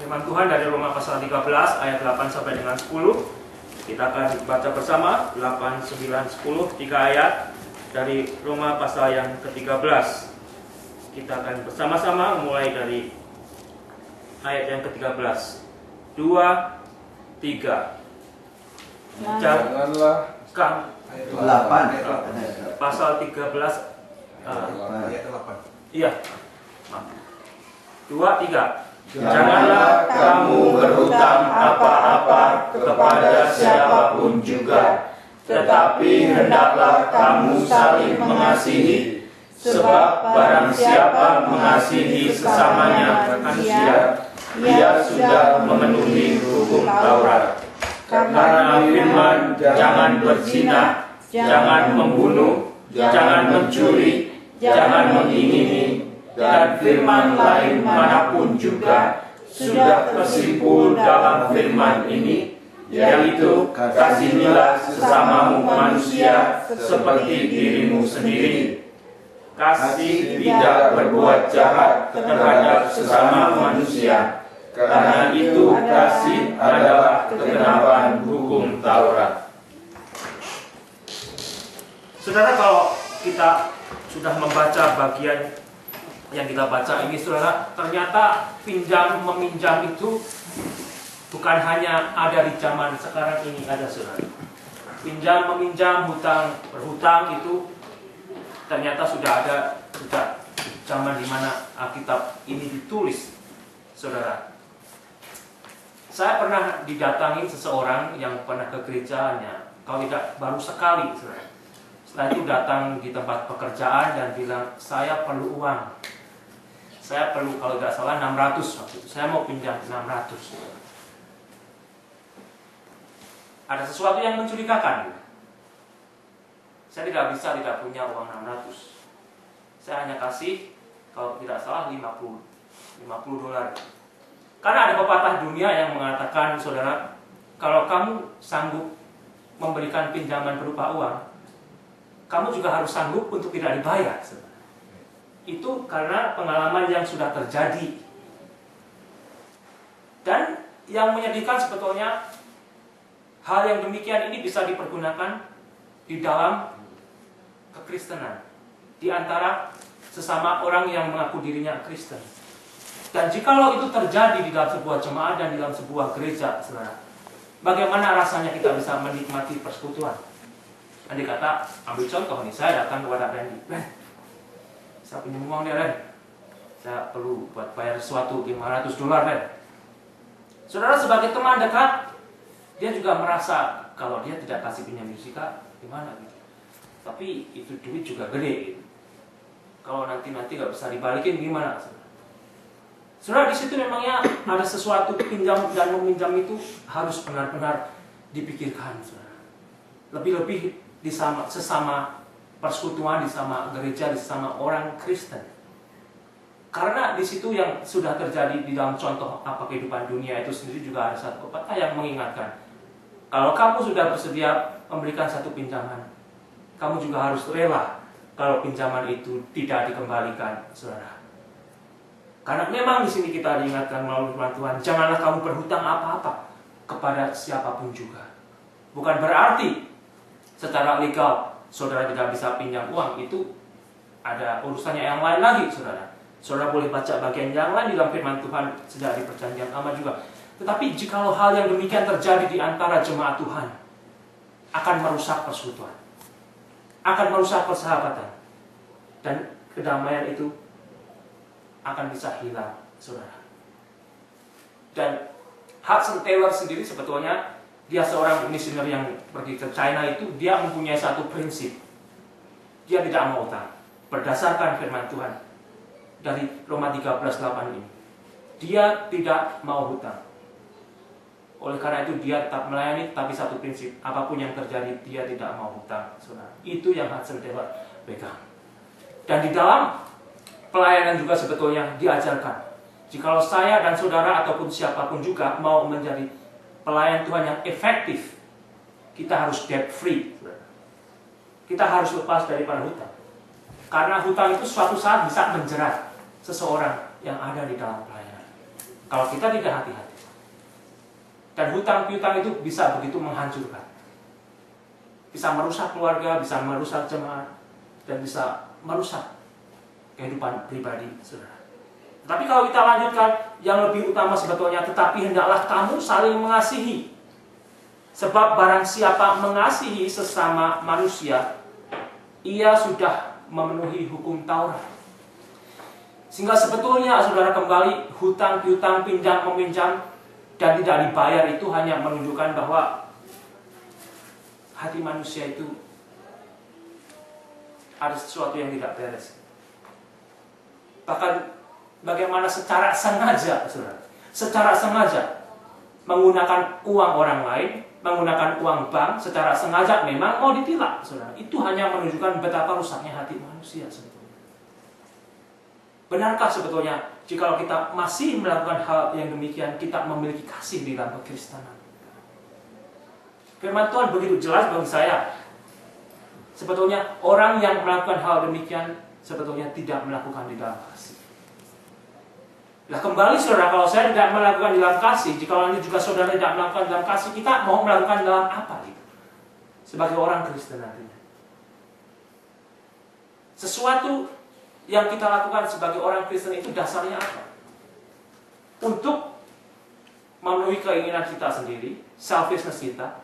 Firman Tuhan dari Roma pasal 13 ayat 8 sampai dengan 10. Kita akan baca bersama 8, 9, 10, 3 ayat dari Roma pasal yang ke-13. Kita akan bersama-sama mulai dari ayat yang ke-13. 2, 3. Janganlah Kang 8 pasal 13 ayat 8. iya. 2, 3. Janganlah kamu berhutang apa-apa kepada siapapun juga, tetapi hendaklah kamu saling mengasihi, sebab barang siapa mengasihi sesamanya manusia, ia sudah memenuhi hukum Taurat. Karena firman, jangan berzina, jangan membunuh, jangan mencuri, jangan mengingini, dan firman lain manapun juga sudah tersimpul dalam firman ini, yaitu kasihilah sesamamu manusia seperti dirimu sendiri. Kasih tidak berbuat jahat terhadap sesama manusia, karena itu kasih adalah kegenapan hukum Taurat. Saudara, kalau kita sudah membaca bagian yang kita baca ini, saudara, ternyata pinjam meminjam itu bukan hanya ada di zaman sekarang ini ada, saudara. Pinjam meminjam, hutang berhutang itu ternyata sudah ada sejak zaman di mana Alkitab ini ditulis, saudara. Saya pernah didatangi seseorang yang pernah ke gerejanya, kalau tidak baru sekali, saudara. Setelah itu datang di tempat pekerjaan dan bilang, saya perlu uang. Saya perlu, kalau tidak salah, 600 waktu itu. Saya mau pinjam 600. Ada sesuatu yang mencurigakan. Saya tidak punya uang 600. Saya hanya kasih, kalau tidak salah, 50 dolar. Karena ada pepatah dunia yang mengatakan, saudara, kalau kamu sanggup memberikan pinjaman berupa uang, kamu juga harus sanggup untuk tidak dibayar, saudara. Itu karena pengalaman yang sudah terjadi. Dan yang menyedihkan sebetulnya, hal yang demikian ini bisa dipergunakan di dalam kekristenan, di antara sesama orang yang mengaku dirinya Kristen. Dan jikalau itu terjadi di dalam sebuah jemaat dan di dalam sebuah gereja, saudara, bagaimana rasanya kita bisa menikmati persekutuan? Andai kata, ambil contoh nih, saya datang kepada Randy, saya pinjam uang dia, Ren. Saya perlu buat bayar sesuatu, 500 dolar, Ren. Saudara, sebagai teman dekat, dia juga merasa kalau dia tidak kasih pinjam Jessica, gimana gitu. Tapi itu duit juga gede gitu. Kalau nanti gak bisa dibalikin, gimana? Saudara, di situ memangnya ada sesuatu pinjam dan meminjam itu harus benar-benar dipikirkan, saudara. Lebih-lebih di sesama persekutuan, di sama gereja, di sama orang Kristen. Karena di situ yang sudah terjadi di dalam contoh apa kehidupan dunia itu sendiri juga ada satu pepatah yang mengingatkan. Kalau kamu sudah bersedia memberikan satu pinjaman, kamu juga harus rela kalau pinjaman itu tidak dikembalikan, saudara. Karena memang di sini kita diingatkan melalui firman Tuhan, janganlah kamu berhutang apa-apa kepada siapapun juga. Bukan berarti secara legal saudara tidak bisa pinjam uang, itu ada urusannya yang lain lagi, saudara. Saudara boleh baca bagian yang lain di dalam firman Tuhan sejak di perjanjian lama juga. Tetapi jikalau hal yang demikian terjadi di antara jemaat Tuhan, akan merusak persekutuan, akan merusak persahabatan, dan kedamaian itu akan bisa hilang, saudara. Dan Hudson Taylor sendiri sebetulnya, dia seorang misioner yang pergi ke China itu, dia mempunyai satu prinsip. Dia tidak mau hutang. Berdasarkan firman Tuhan dari Roma 13:8 ini. Dia tidak mau hutang. Oleh karena itu dia tetap melayani, tapi satu prinsip, apapun yang terjadi dia tidak mau hutang, saudara. Itu yang Hudson Taylor pegang. Dan di dalam pelayanan juga sebetulnya diajarkan, jikalau saya dan saudara ataupun siapapun juga mau menjadi pelayan Tuhan yang efektif, kita harus debt free. Kita harus lepas daripada hutang. Karena hutang itu suatu saat bisa menjerat seseorang yang ada di dalam pelayanan. Kalau kita tidak hati-hati. Dan hutang piutang itu bisa begitu menghancurkan. Bisa merusak keluarga, bisa merusak jemaat, dan bisa merusak kehidupan pribadi saudara. Tapi kalau kita lanjutkan, yang lebih utama sebetulnya, tetapi hendaklah kamu saling mengasihi. Sebab barang siapa mengasihi sesama manusia, ia sudah memenuhi hukum Taurat. Sehingga sebetulnya saudara kembali, hutang piutang, pinjam meminjam dan tidak dibayar itu hanya menunjukkan bahwa hati manusia itu ada sesuatu yang tidak beres. Bahkan bagaimana secara sengaja, saudara, secara sengaja menggunakan uang orang lain, menggunakan uang bank, secara sengaja memang mau ditilak, saudara. Itu hanya menunjukkan betapa rusaknya hati manusia sebetulnya. Benarkah sebetulnya jika kita masih melakukan hal yang demikian, kita memiliki kasih di dalam kekristenan? Firman Tuhan begitu jelas bagi saya. Sebetulnya orang yang melakukan hal demikian sebetulnya tidak melakukan di dalam kasih. Nah kembali saudara, kalau saya tidak melakukan dalam kasih, jika nanti juga saudara tidak melakukan dalam kasih, kita mau melakukan dalam apa gitu? Sebagai orang Kristen nantinya. Sesuatu yang kita lakukan sebagai orang Kristen itu dasarnya apa? Untuk memenuhi keinginan kita sendiri, selfishness kita.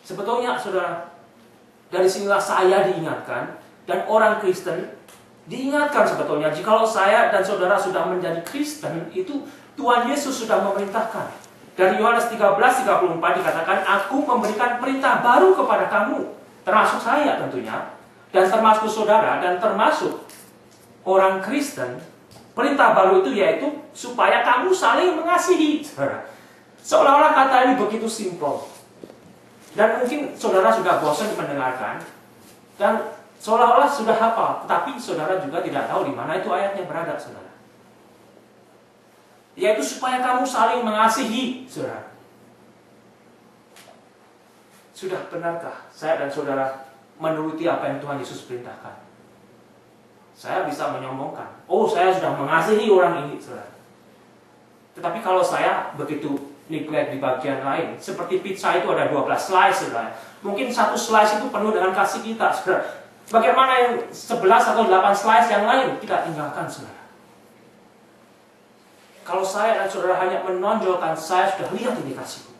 Sebetulnya saudara, dari sinilah saya diingatkan, dan orang Kristen diingatkan sebetulnya, jikalau saya dan saudara sudah menjadi Kristen, itu Tuhan Yesus sudah memerintahkan. Dari Yohanes 13:34 dikatakan, aku memberikan perintah baru kepada kamu, termasuk saya tentunya, dan termasuk saudara, dan termasuk orang Kristen. Perintah baru itu yaitu supaya kamu saling mengasihi. Seolah-olah kata ini begitu simpel. Dan mungkin saudara sudah bosan mendengarkan, dan seolah-olah sudah hafal, tetapi saudara juga tidak tahu di mana itu ayatnya berada, saudara. Yaitu supaya kamu saling mengasihi, saudara. Sudah benarkah saya dan saudara menuruti apa yang Tuhan Yesus perintahkan? Saya bisa menyombongkan, oh saya sudah mengasihi orang ini, saudara. Tetapi kalau saya begitu neglect di bagian lain, seperti pizza itu ada 12 slice, saudara. Mungkin satu slice itu penuh dengan kasih kita, saudara. Bagaimana yang 11 atau 8 slice yang lain kita tinggalkan, saudara. Kalau saya dan saudara hanya menonjolkan, saya sudah lihat ini kasihku.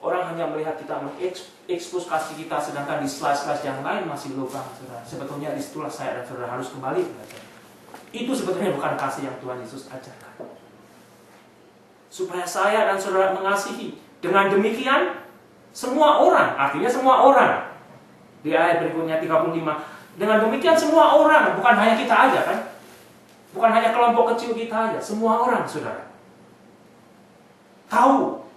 Orang hanya melihat kita mengekspos kasih kita, sedangkan di slice-slice yang lain masih lubang, saudara. Sebetulnya disitulah saya dan saudara harus kembali belajar. Itu sebetulnya bukan kasih yang Tuhan Yesus ajarkan. Supaya saya dan saudara mengasihi. Dengan demikian, semua orang, artinya semua orang. Di ayat berikutnya 35. Dengan demikian semua orang, bukan hanya kita aja kan? Bukan hanya kelompok kecil kita aja, semua orang, saudara. Tahu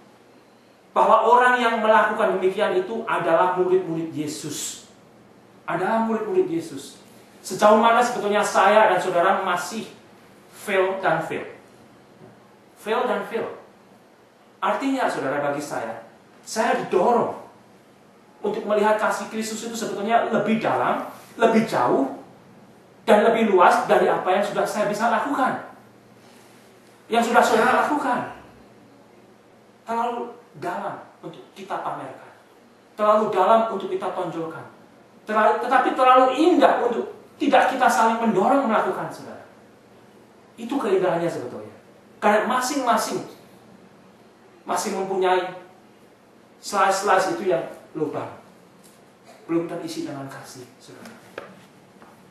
bahwa orang yang melakukan demikian itu adalah murid-murid Yesus. Adalah murid-murid Yesus. Sejauh mana sebetulnya saya dan saudara masih fail dan fail. Fail dan fail. Artinya saudara, bagi saya didorong untuk melihat kasih Kristus itu sebetulnya lebih dalam, lebih jauh, dan lebih luas dari apa yang sudah saya bisa lakukan. Yang sudah saudara lakukan. Terlalu dalam untuk kita pamerkan. Terlalu dalam untuk kita tonjolkan. Tetapi terlalu indah untuk tidak kita saling mendorong melakukan, saudara. Itu keindahannya sebetulnya. Karena masing-masing masih mempunyai slice-slice itu yang lubang, belum terisi dengan kasih, saudara.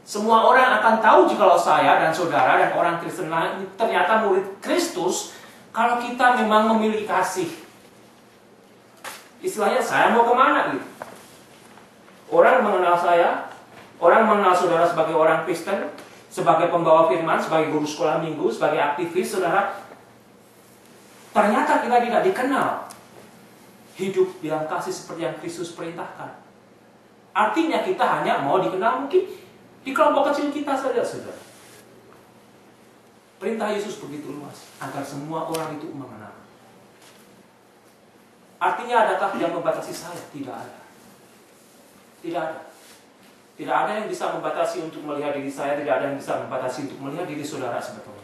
Semua orang akan tahu jikalau saya dan saudara dan orang Kristen lain ternyata murid Kristus kalau kita memang memiliki kasih. Istilahnya saya mau kemana gitu. Orang mengenal saya, orang mengenal saudara sebagai orang Kristen, sebagai pembawa firman, sebagai guru sekolah minggu, sebagai aktivis, saudara. Ternyata kita tidak dikenal hidup dalam kasih seperti yang Kristus perintahkan. Artinya kita hanya mau dikenal mungkin di kelompok kecil kita saja, saudara. Perintah Yesus begitu luas agar semua orang itu mengenal. Artinya adakah yang membatasi saya? Tidak ada. Tidak ada. Tidak ada yang bisa membatasi untuk melihat diri saya, tidak ada yang bisa membatasi untuk melihat diri saudara sebetulnya.